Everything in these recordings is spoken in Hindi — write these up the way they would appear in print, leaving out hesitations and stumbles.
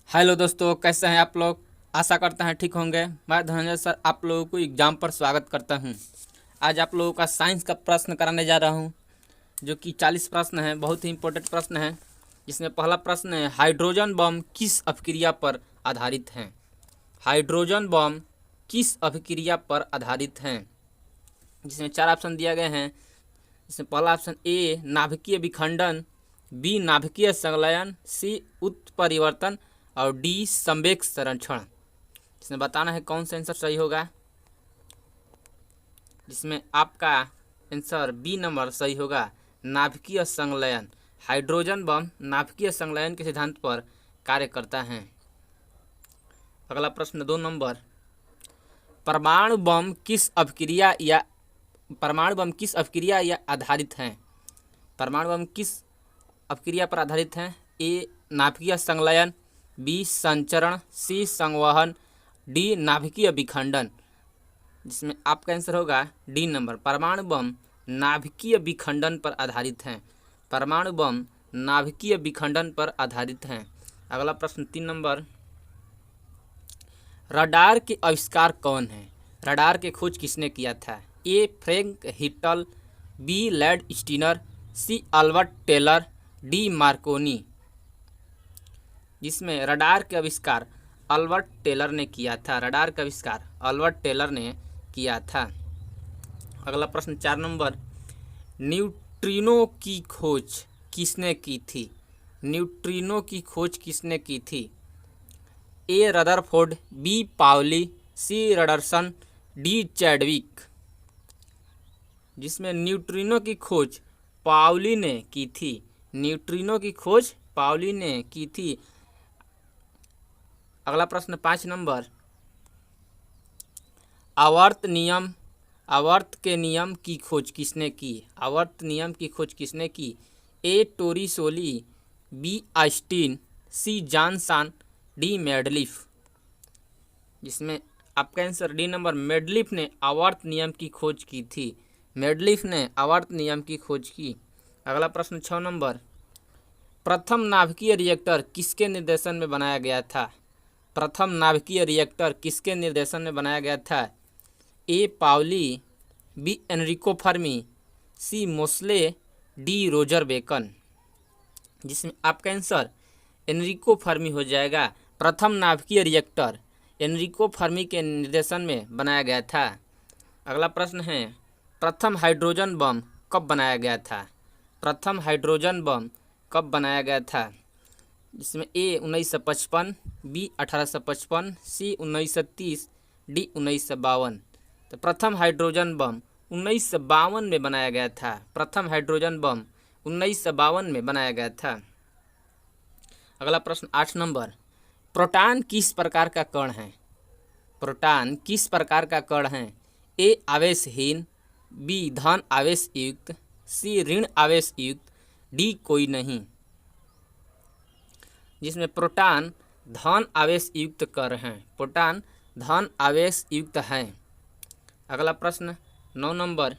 हेलो दोस्तों, कैसे हैं आप लोग। आशा करता हैं ठीक होंगे। मैं धनंजय सर आप लोगों को एग्जाम पर स्वागत करता हूं। आज आप लोगों का साइंस का प्रश्न कराने जा रहा हूं, जो कि 40 प्रश्न है। बहुत ही इंपॉर्टेंट प्रश्न है। जिसमें पहला प्रश्न है, हाइड्रोजन बम किस अपक्रिया पर आधारित हैं। हाइड्रोजन बम किस अपक्रिया पर आधारित हैं। जिसमें 4 ऑप्शन दिया गए हैं। इसमें पहला ऑप्शन ए नाभिकीय विखंडन, बी नाभिकीय संलयन, सी उत्परिवर्तन और डी संवेग संरक्षण। इसमें बताना है कौन सा आंसर सही होगा। जिसमें आपका आंसर बी नंबर सही होगा, नाभिकीय संलयन। हाइड्रोजन बम नाभिकीय संलयन के सिद्धांत पर कार्य करता है। अगला प्रश्न 2 नंबर, परमाणु बम किस अपक्रिया या आधारित हैं। परमाणु बम किस अपक्रिया पर आधारित हैं। ए नाभिकीय संलयन, बी संचरण, सी संवहन, डी नाभिकीय विखंडन। जिसमें आपका आंसर होगा डी नंबर, परमाणु बम नाभिकीय विखंडन पर आधारित हैं। परमाणु बम नाभिकीय विखंडन पर आधारित हैं। अगला प्रश्न 3 नंबर, रडार के आविष्कार कौन है। रडार के खोज किसने किया था। ए फ्रैंक हिटल, बी लैड स्टीनर, सी अल्बर्ट टेलर, डी मार्कोनी। जिसमें रडार के आविष्कार अल्बर्ट टेलर ने किया था। रडार का आविष्कार अल्बर्ट टेलर ने किया था। अगला प्रश्न 4 नंबर, न्यूट्रिनो की खोज किसने की थी। न्यूट्रिनो की खोज किसने की थी। A Rutherford, B Pauli, C रडरसन, D Chadwick. जिसमें न्यूट्रिनो की खोज पाउली ने की थी। न्यूट्रिनो की खोज पाउली ने की थी। अगला प्रश्न 5 नंबर, आवर्त के नियम की खोज किसने की। आवर्त नियम की खोज किसने की। ए टोरिसोली, बी आइंस्टीन, सी जॉनसन, डी मेडलिफ। जिसमें आपका आंसर डी नंबर, मेडलिफ ने आवर्त नियम की खोज की थी। मेडलिफ ने आवर्त नियम की खोज की। अगला प्रश्न 6 नंबर, प्रथम नाभिकीय रिएक्टर किसके निर्देशन में बनाया गया था। प्रथम नाभिकीय रिएक्टर किसके निर्देशन में बनाया गया था। ए पाउली, बी एनरिको फर्मी, सी मोस्ले, डी रोजर बेकन। जिसमें आपका आंसर एनरिको फर्मी हो जाएगा। प्रथम नाभिकीय रिएक्टर एनरिको फर्मी के निर्देशन में बनाया गया था। अगला प्रश्न है, प्रथम हाइड्रोजन बम कब बनाया गया था। प्रथम हाइड्रोजन बम कब बनाया गया था। जिसमें ए 1955, बी 1855, सी 1930, डी 1952। तो प्रथम हाइड्रोजन बम 1952 में बनाया गया था। प्रथम हाइड्रोजन बम 1952 में बनाया गया था। अगला प्रश्न 8 नंबर, प्रोटॉन किस प्रकार का कण है। प्रोटॉन किस प्रकार का कण है। ए आवेशहीन, बी धन आवेश युक्त, सी ऋण आवेश युक्त, डी कोई नहीं। जिसमें प्रोटॉन धन आवेश युक्त कण हैं। प्रोटॉन धन आवेश युक्त हैं। अगला प्रश्न 9 नंबर,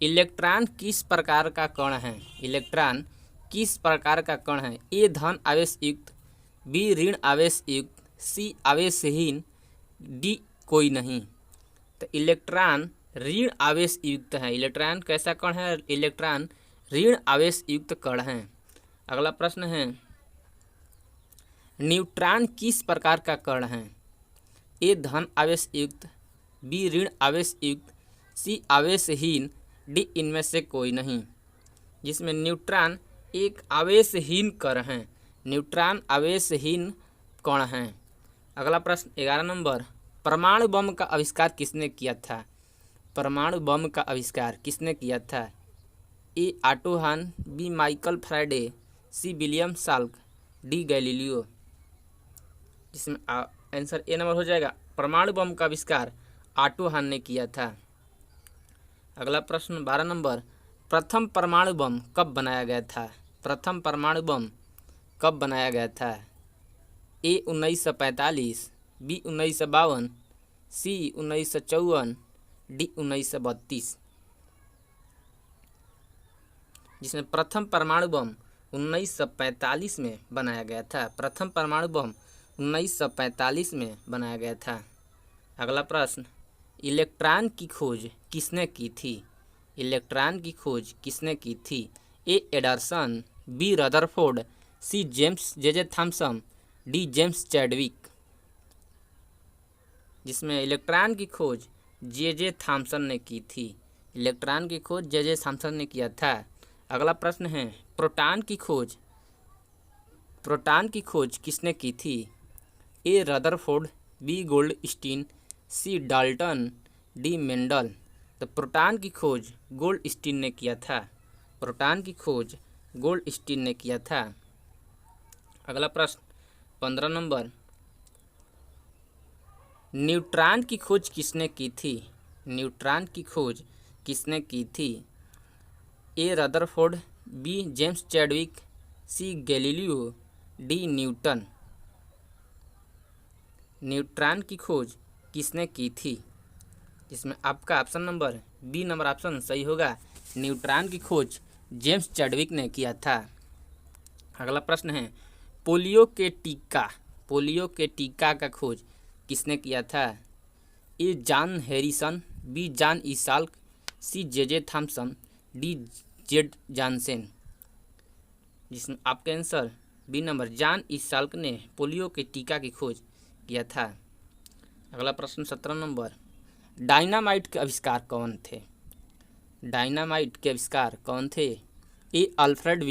इलेक्ट्रॉन किस प्रकार का कण है। इलेक्ट्रॉन किस प्रकार का कण है। ए धन आवेश युक्त, बी ऋण आवेश युक्त, सी आवेशहीन, डी कोई नहीं। तो इलेक्ट्रॉन ऋण आवेश युक्त है। इलेक्ट्रॉन कैसा कण है। इलेक्ट्रॉन ऋण आवेश युक्त कण है। अगला प्रश्न है, न्यूट्रॉन किस प्रकार का कण है। ए धन आवेश युक्त, बी ऋण आवेश युक्त, सी आवेशहीन, डी इनमें से कोई नहीं। जिसमें न्यूट्रॉन एक आवेशहीन कण है। न्यूट्रॉन आवेशहीन कण है। अगला प्रश्न 11 नंबर, परमाणु बम का आविष्कार किसने किया था। परमाणु बम का आविष्कार किसने किया था। A auto horn, B Michael Faraday, C William Salk, D Galileo. जिसमें आंसर ए नंबर हो जाएगा, परमाणु बम का आविष्कार ऑटो हॉर्न ने किया था। अगला प्रश्न 12 नंबर, प्रथम परमाणु बम कब बनाया गया था। प्रथम परमाणु बम कब बनाया गया था। ए 1945, बी 1952, सी 1954, डी 1932। जिसमें प्रथम परमाणु बम 1945 में बनाया गया था। प्रथम परमाणु बम 1945 में बनाया गया था। अगला प्रश्न, इलेक्ट्रॉन की खोज किसने की थी? इलेक्ट्रॉन की खोज किसने की थी? A Anderson, B Rutherford, C James J Thomson, D James Chadwick. जिसमें इलेक्ट्रॉन की खोज जे थॉमसन ने की थी। इलेक्ट्रॉन की खोज जे थॉमसन ने किया था। अगला प्रश्न है, प्रोटॉन की खोज किसने की थी? A Rutherford, B Goldstein, C Dalton, D Mendel. तो प्रोटॉन की खोज गोल्डस्टीन ने किया था। प्रोटॉन की खोज गोल्डस्टीन ने किया था। अगला प्रश्न 15 नंबर, न्यूट्रॉन की खोज किसने की थी? न्यूट्रॉन की खोज किसने की थी? A Rutherford, B James Chadwick, C Galileo, D Newton. Neutron की खोज किसने की थी? जिसमें आपका option number B number option सही होगा। न्यूट्रॉन की खोज जेम्स चैडविक ने किया था। अगला प्रश्न है, पोलियो के टीका का खोज किसने किया था? A John Harrison, B John E Salk, C J Thomson, D Z Johnson. जिसमें आपका answer B number John E Salk ने पोलियो के टीका की खोज किया था। अगला प्रश्न 17 नंबर, डायनामाइट के आविष्कार कौन थे? डायनामाइट के आविष्कार कौन थे? ए अल्फ्रेड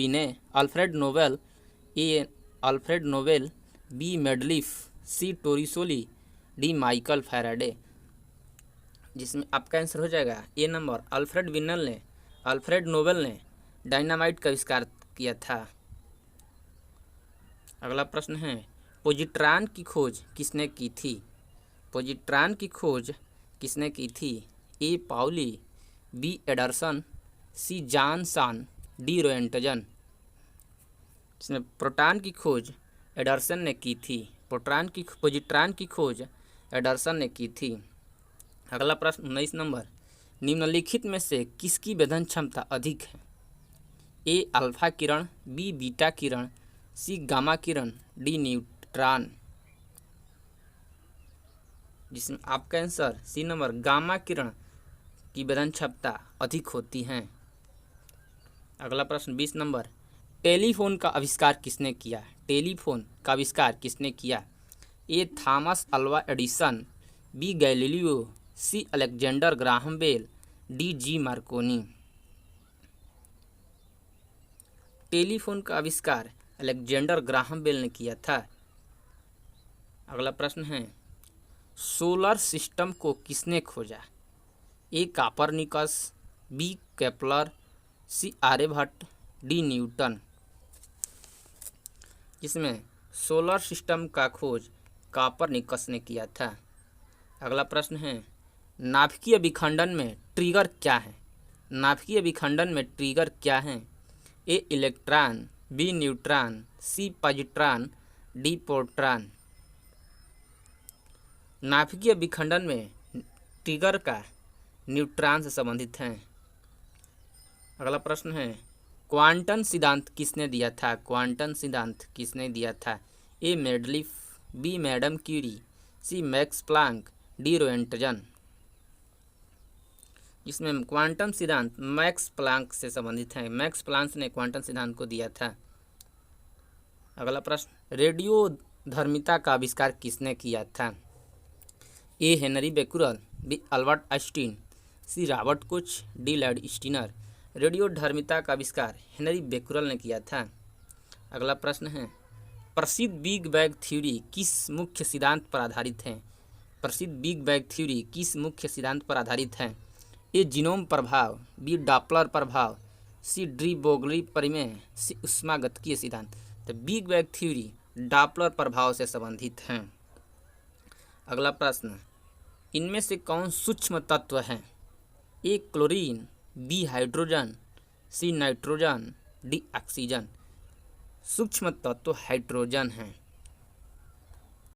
नोबेल, बी मेडलिफ, सी टोरिसोली, डी माइकल फैराडे। जिसमें आपका आंसर हो जाएगा ए नंबर अल्फ्रेड नोबेल ने डायनामाइट का आविष्कार किया था। अगला प्रश्न है, पोजिट्रॉन की खोज किसने की थी? पोजिट्रॉन की खोज किसने की थी? ए पाउली, बी एडरसन, सी जॉनसन, डी रोएंटजन। इसमें प्रोटॉन की खोज एडरसन ने की थी। पोजिट्रॉन की खोज एडरसन ने की थी। अगला प्रश्न 19 नंबर, निम्नलिखित में से किसकी वेधन क्षमता अधिक है? ए अल्फा किरण, बी बीटा किरण, सी गामा किरण, डी न्यूट्रॉन। जिसमें आपका आंसर सी नंबर गामा किरण की वेधन क्षमता अधिक होती हैं। अगला प्रश्न 20 नंबर, टेलीफोन का आविष्कार किसने किया? टेलीफोन का आविष्कार किसने किया? A Thomas Alva Edison, B Galileo, C Alexander Graham Bell, D G Marconi. Telephone का आविष्कार अलेक्जेंडर ग्राहम बेल ने किया था। अगला प्रश्न है, सोलर सिस्टम को किसने खोजा? ए कापरनिकस, बी केपलर, सी आर्यभट्ट, डी न्यूटन। जिसमें सोलर सिस्टम का खोज कापरनिकस ने किया था। अगला प्रश्न है, नाभिकीय विखंडन में ट्रिगर क्या है? नाभिकीय विखंडन में ट्रिगर क्या है? ए इलेक्ट्रॉन, बी न्यूट्रॉन, सी पॉजिट्रॉन, डी प्रोटॉन। नाभिकीय विखंडन में ट्रिगर का न्यूट्रॉन से संबंधित है। अगला प्रश्न है, क्वांटम सिद्धांत किसने दिया था? क्वांटम सिद्धांत किसने दिया था? ए मेडलिफ, B madam Curie, C Max Planck, D Roentgen. इसमें क्वांटम सिद्धांत मैक्स प्लांक से संबंधित है। मैक्स प्लांक ने क्वांटम सिद्धांत को दिया था। अगला प्रश्न, रेडियोधर्मिता का आविष्कार किसने किया था? A Henri Becquerel, B Albert Einstein, C Robert Koch, D Lord Steiner. रेडियोधर्मिता का आविष्कार हेनरी बेकुरल ने किया था। अगला प्रश्न है, प्रसिद्ध बिग बैंग थ्योरी किस मुख्य सिद्धांत पर आधारित है? प्रसिद्ध बिग बैंग थ्योरी किस मुख्य सिद्धांत पर आधारित है? ए जीनोम प्रभाव, बी डॉपलर प्रभाव, सी डी ब्रोगली प्रमेय, सी ऊष्मागतिकीय सिद्धांत। तो बिग बैंग थ्योरी डॉपलर प्रभाव से संबंधित है। अगला प्रश्न, इनमें से कौन सूक्ष्म तत्व है? A chlorine, B hydrogen, C nitrogen, D oxygen. सूक्ष्म तत्व हाइड्रोजन है।